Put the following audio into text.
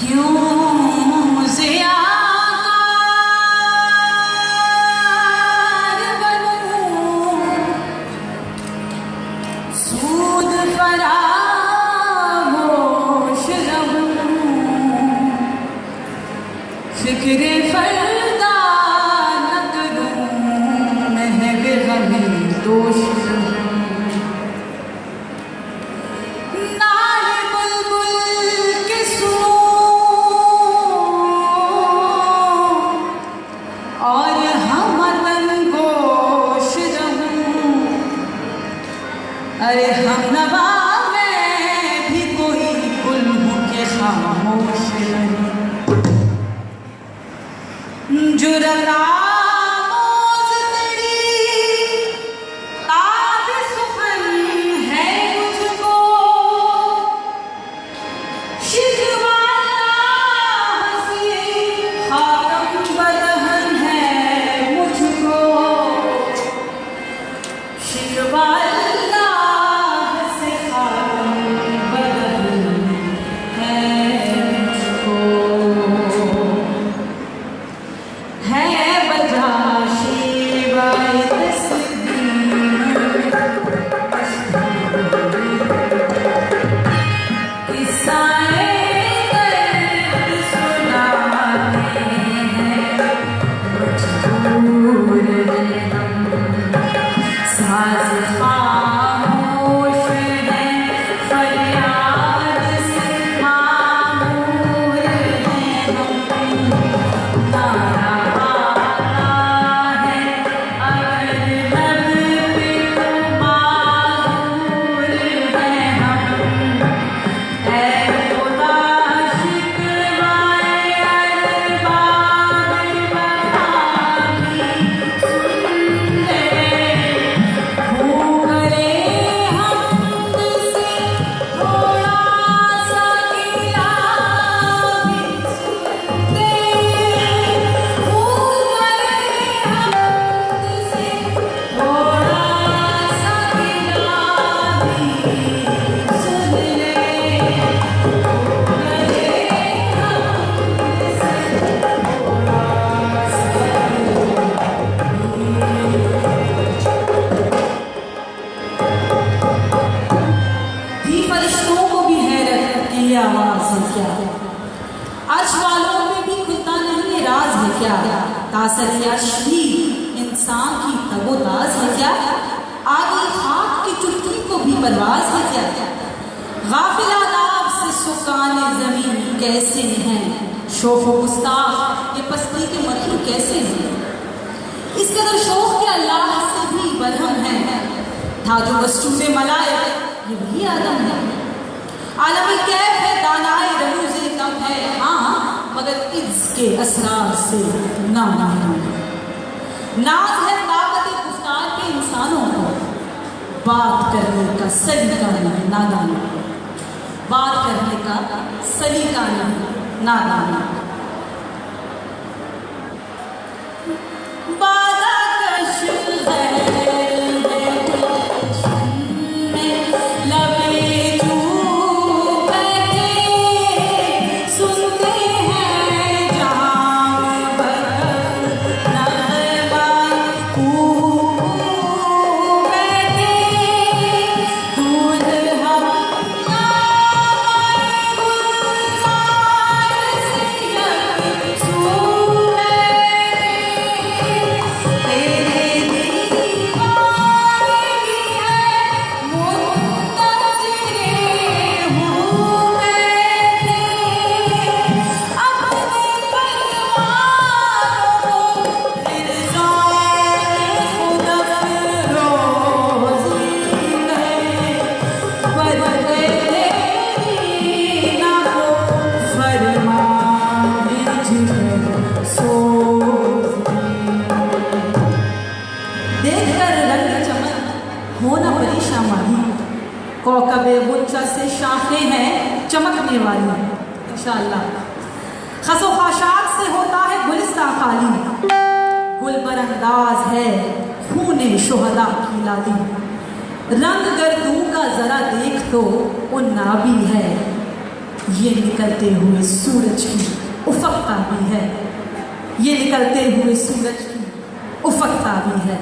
क्यों ज़ियाकार बनूं, सूद फरामोश रहूं, फिक्रे फरदा न करूं, महग गमे दोष रहूं। अरे हम नवा में भी कोई गुल हूँ के खामोश जो रकामोज तेरी ताब सुखन है मुझको, शिकवाना हंसी खारम बदहन है मुझको, शिकवाना अर्श वालों में भी खुदा नहीं है राज है क्या, तासरियाश भी इंसान की तबोताज है क्या, आगे खाक की चुटकी को भी परवाज है क्या, गाफिल आदाब से सुकान जमीन कैसे हैं, शोफो गुस्ताख ये पस्ती के मखलू कैसे हैं, इस कदर शौक के अल्लाह से भी बरहम है, था जो वस्तूने मलाए ये वही आदम है, आलमी कैफ है दानाए रमूज़े कम है, हाँ मगर इसके असरार से ना नाज है ताकत गुफ्तार के इंसानों को, बात करने का सलीका नहीं नादान, बात करने का सलीका नहीं नादान, बादा कश है कौकबे गुंचा से शाखें हैं चमकने वाली इंशाअल्लाह, खसो खाशात से होता है गुलिस्तां खाली, गुल पर अंदाज है खूने शुहदा की लाली, रंग गर्दू का जरा देख तो वो नाबी है, ये निकलते हुए सूरज की उफक ताबी है, ये निकलते हुए सूरज की उफक ताबी है।